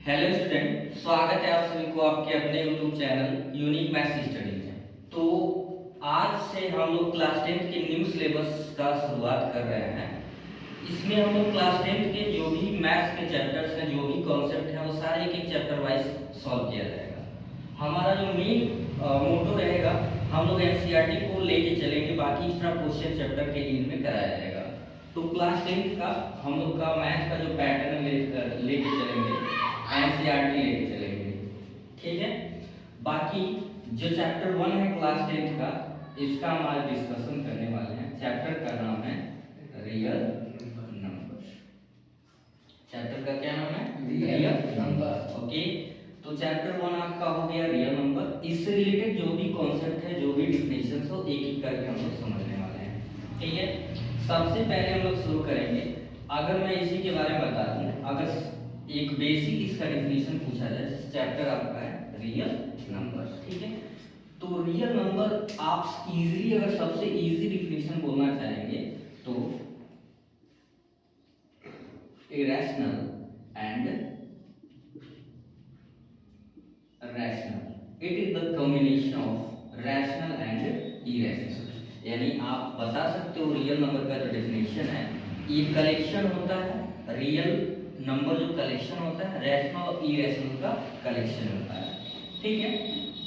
Hello student, स्वागत है आप सभी को आपके अपने YouTube channel unique maths studies में। तो आज से हम लोग क्लास 10 के न्यू सिलेबस का शुरुआत कर रहे हैं। इसमें हम लोग क्लास 10 के जो भी मैथ्स के चैप्टर्स हैं, जो भी कॉन्सेप्ट हैं, वो सारे एक एक चैप्टर वाइज सॉल्व किया जाएगा। हमारा जो मेन मोटो रहेगा, हम लोग एनसीईआरटी को लेके चलेंगे, बाकी एक्स्ट्रा क्वेश्चन चैप्टर के एंड में कराया जाएगा। तो क्लास 10 का हम लोग का मैथ का जो पैटर्न लेके चलेंगे, एनसीईआरटी लेके चलेंगे, ठीक है। बाकी जो चैप्टर 1 है क्लास 10 का, इसका हम आज डिस्कशन करने वाले हैं। चैप्टर का नाम है रियल नंबर। चैप्टर का क्या नाम है? Real number. ओके, तो चैप्टर 1 आपका हो गया रियल नंबर। इससे रिलेटेड जो भी कॉन्सेप्ट है, जो भी डिफिनेशन हो, एक एक करके हम लोग समझने वाले हैं, ठीक है। सबसे पहले हम लोग शुरू करेंगे, अगर मैं इसी के बारे में बता दूं, अगर एक बेसिक इसका डिफिनेशन पूछा जाए, चैप्टर आपका है रियल नंबर, ठीक है। तो रियल नंबर आप इजीली, अगर सबसे इजी डिफिनेशन बोलना चाहेंगे तो irrational and rational, it is the combination of rational and irrational. यानी आप बता सकते हो रियल नंबर का जो डेफिनेशन है, ये कलेक्शन होता है। रियल नंबर जो कलेक्शन होता है, रैशनल और इरेशनल का कलेक्शन होता है, ठीक है।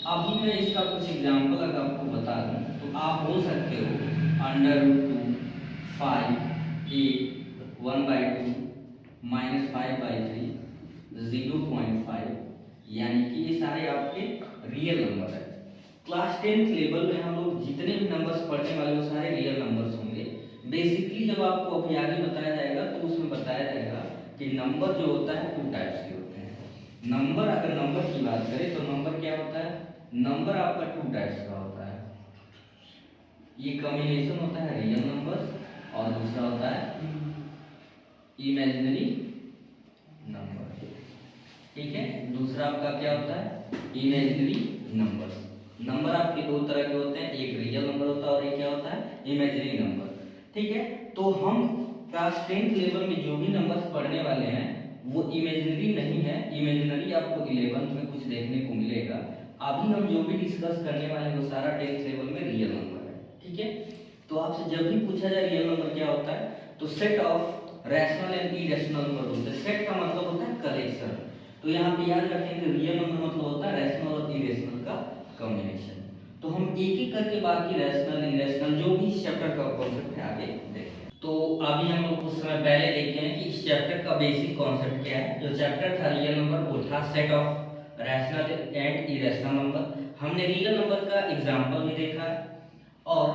अभी मैं इसका कुछ एग्जांपल अगर आपको बता दूं तो आप बोल सकते हो √2 5 8 1/2 -5/3 0.5, यानी कि ये सारे आपके रियल नंबर है। क्लास 10 लेवल में हम लोग जितने भी नंबर्स पढ़ने वाले वो सारे रियल नंबर्स होंगे। बेसिकली जब आपको अभी आगे बताया जाएगा तो उसमें बताया जाएगा कि नंबर जो होता है 2 टाइप्स के होते हैं। नंबर, अगर नंबर की बात करें तो नंबर क्या होता है? नंबर आपका 2 टाइप्स का होता है। ये कॉम्बिनेशन होता है रियल नंबर और दूसरा होता है इमेजिनरी नंबर, ठीक है। दूसरा आपका क्या होता है? Imaginary number. नंबर आपके दो तरह के होते हैं, एक रियल नंबर होता है और एक क्या होता है? इमेजिनरी नंबर, ठीक है। तो हम क्लास 10 लेवल में जो भी नंबर्स पढ़ने वाले हैं वो इमेजिनरी नहीं है। इमेजिनरी आपको 11th में कुछ देखने को मिलेगा। अभी हम जो भी डिस्कस करने वाले हैं वो सारा 10th लेवल में रियल नंबर है, ठीक है। तो आपसे जब भी पूछा जाए रियल नंबर क्या होता है, तो set of rational and irrational number होता है। सेट का मतलब होता है कलेक्शन। तो यहाँ पे याद रखेंगे रियल नंबर मतलब होता है रैशनल और इरेशनल का कॉम्बिनेशन। तो हम एक एक करके बाकी रैशनल इरेशनल जो भी इस चैप्टर का कॉन्सेप्ट है आगे देखें। तो अभी हम लोग कुछ समय पहले देखे हैं कि इस चैप्टर का बेसिक कॉन्सेप्ट क्या है। जो चैप्टर था रियल नंबर वो था set of rational and irrational number. हमने रियल नंबर का एग्जाम्पल भी देखा है और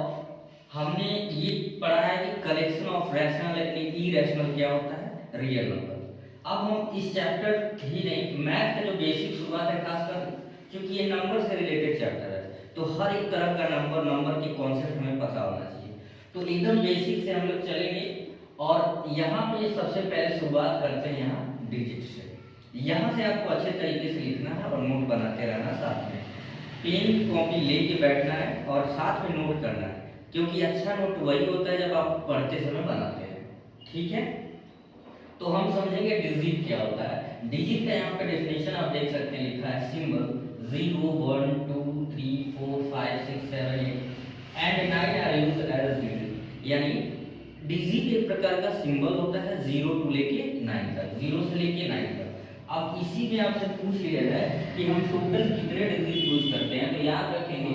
हमने ये पढ़ा है कि collection of rational and irrational क्या होता है? Real number. अब हम इस चैप्टर ही नहीं, मैथ का जो बेसिक शुरुआत है, खासकर क्योंकि ये नंबर से रिलेटेड चैप्टर है, तो हर एक तरह का नंबर के कॉन्सेप्ट हमें पता होना चाहिए। तो एकदम बेसिक से हम लोग चलेंगे और यहाँ पे सबसे पहले शुरुआत करते हैं यहाँ डिजिट से। यहाँ से आपको अच्छे तरीके से लिखना है और नोट बनाते रहना, साथ में पेन कॉपी लेके बैठना है और साथ में नोट करना है, क्योंकि अच्छा नोट वही होता है जब आप पढ़ते समय बनाते हैं, ठीक है। तो हम समझेंगे डिजिट क्या होता है। डिजिट का यहाँ पे डेफिनेशन आप देख सकते हैं, लिखा है symbol 0 1 2 3 4 5 6 7 8 and 9 are used as digit. यानी डिजिट एक प्रकार का सिंबल होता है 0 टू लेके 9 तक, 0 से लेके 9 तक। अब इसी में आपसे पूछ लिया जाए कि हम टोटल कितने डिजिट यूज करते हैं, तो याद रखेंगे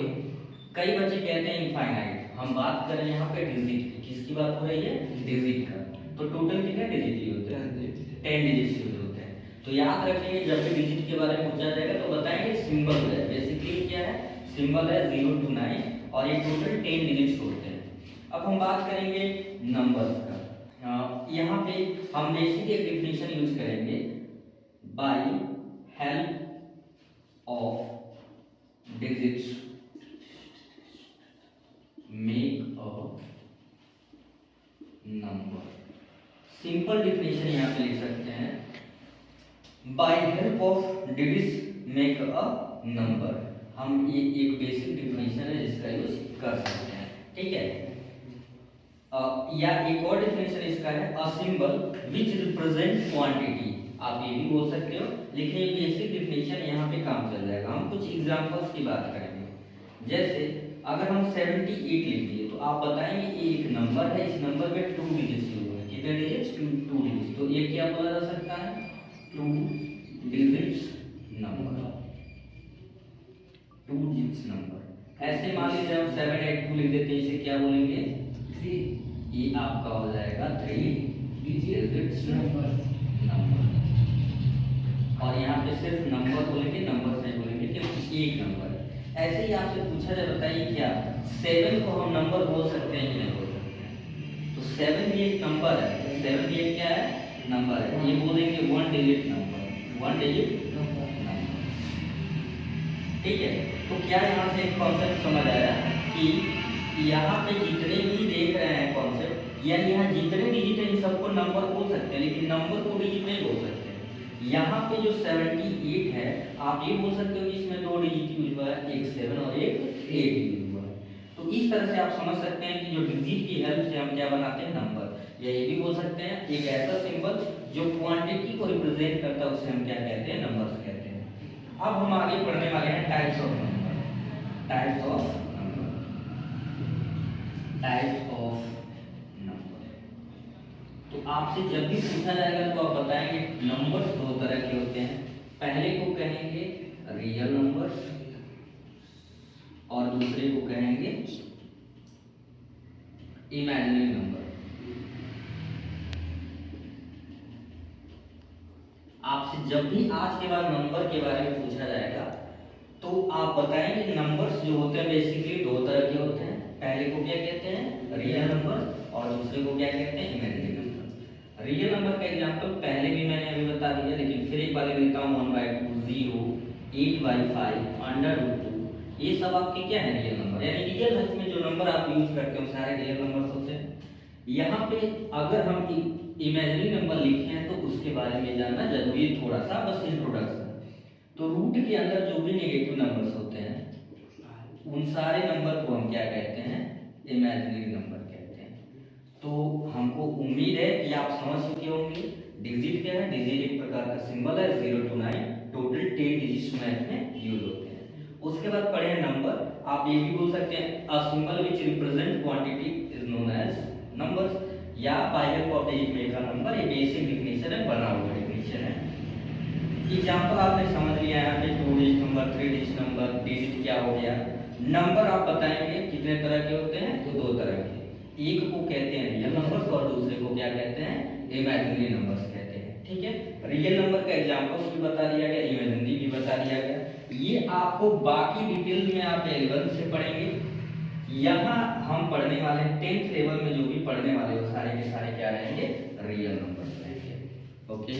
कई बच्चे कहते हैं इनफाइनाइट। हम बात करें यहाँ पे डिजिट की, किसकी बात हो रही है? डिजिट का। तो टोटल कितने डिजिट यूज होते हैं? 10 डिजिट यूज होते हैं। तो याद रखेंगे जब भी डिजिट के बारे में पूछा जाएगा तो बताएंगे सिंबल है। बेसिकली क्या है? सिंबल है 0 टू 9 और ये टोटल 10 डिजिट्स होते हैं। अब हम बात करेंगे नंबर्स का। यहाँ पे हम बेसिक एक डिफिनेशन यूज करेंगे, by help of digits make a number. Simple definition यहाँ पे लिख सकते हैं, by help of digits make a number. हम ये एक बेसिक डिफिनेशन है जिसका यूज कर सकते हैं, ठीक है। या एक और डिफिनेशन इसका है, a symbol which represent quantity आप ये भी बोल सकते हो, लेकिन ये बेसिक डिफिनेशन यहाँ पे काम चल जाएगा। हम कुछ एग्जांपल्स की बात करेंगे। जैसे अगर हम 78 लिख दिए तो आप बताएंगे ये एक नंबर है, इस नंबर में 2 डिजिट्स यूज हुए हैं। कितने डिजिट्स? 2 डिजिट्स। तो ये क्या बोला जा सकता है? 2 डिजिट्स नंबर, 2 डिजिट्स नंबर। ऐसे मान लीजिए हम 782 लिख देते हैं, इसे क्या बोलेंगे? ये आपका हो जाएगा 3 डिजिट्स नंबर। और यहाँ पे सिर्फ नंबर बोलेंगे, नंबर नहीं बोलेंगे, क्योंकि एक नंबर है। ऐसे ही आपसे पूछा जाए, बताइए क्या 7 को हम नंबर बोल सकते हैं कि नहीं बोल सकते हैं? तो 7 भी एक नंबर है, 7 भी एक क्या है? नंबर है। ये बोलेंगे 1 डिजिट नंबर, 1 डिजिट नंबर। ठीक है, तो क्या यहाँ से एक कॉन्सेप्ट समझ आया कि यहाँ पे जितने भी देख रहे हैं कॉन्सेप्ट, यानी यहाँ जितने डिजिट है इन सबको नंबर बोल सकते हैं, लेकिन नंबर को डिजिट नहीं बोल सकते। यहाँ पे जो 78 है, आप ये बोल सकते हो कि इसमें 2 डिजिट यूज हुआ है, एक 7 और एक 8 यूज हुआ है। तो इस तरह से आप समझ सकते हैं कि जो डिजिट की हेल्प से हम क्या बनाते हैं? नंबर। या ये भी बोल सकते हैं एक ऐसा सिंबल जो क्वांटिटी को रिप्रेजेंट करता है, उसे हम क्या कहते हैं? नंबर्स कहते हैं। अब हम आगे पढ़ने वाले हैं types of number. Types of number, types of number. तो आपसे जब भी पूछा जाएगा तो आप बताएंगे नंबर्स 2 तरह के होते हैं। पहले को कहेंगे रियल नंबर्स और दूसरे को कहेंगे इमेजिनरी नंबर। आपसे जब भी आज के बाद नंबर के बारे में पूछा जाएगा तो आप बताएंगे नंबर्स जो होते हैं बेसिकली 2 तरह के होते हैं। पहले को क्या कहते हैं? रियल नंबर, और दूसरे को क्या कहते हैं? Imaginary number. रियल नंबर का एग्जांपल पहले भी मैंने अभी बता दिया, लेकिन फिर एक बार लिख देता हूँ। 1/2, 0, 8/5, √2, ये सब आपके क्या है? Real number. यानी रियल लाइफ में जो नंबर आप यूज करते हो सारे रियल नंबर्स होते हैं। यहाँ पे अगर हम इमेजिनरी नंबर लिखे हैं तो उसके बारे में जानना जरूरी है, थोड़ा सा बस इंट्रोडक्शन। तो रूट के अंदर जो भी नेगेटिव नंबर्स होते हैं उन सारे नंबर को हम क्या कहते हैं? इमेजिनरी नंबर कहते हैं। तो हमको उम्मीद है कि आप समझ चुके होंगे डिजिट क्या है। डिजिट एक प्रकार का सिंबल है, 0 to 9, टोटल 10 डिजिट्स मैथ में यूज होते हैं। उसके बाद पढ़े हैं नंबर। आप ये भी बोल सकते हैं a symbol which represent quantity is known as numbers, या पाइलट ऑफ डिजिट में का नंबर। ये बेसिक डिफिनेशन है, बना हुआ डिफिनेशन है। एग्जांपल आपने समझ लिया यहाँ पे 2 digit number, 3 digit number, digit क्या हो गया। नंबर आप बताएंगे कितने तरह के होते हैं? तो 2 तरह के। एक को कहते हैं रियल नंबर्स और दूसरे को क्या कहते हैं? इमेजिनरी नंबर्स कहते हैं। ठीक है, रियल नंबर का एग्जांपल्स भी बता दिया गया, इमेजिनरी भी बता दिया गया। ये आपको बाकी डिटेल में आप 11th से पढ़ेंगे। यहाँ हम पढ़ने वाले 10th लेवल में जो भी पढ़ने वाले वो सारे के सारे क्या रहेंगे? रियल नंबर्स रहेंगे। ओके।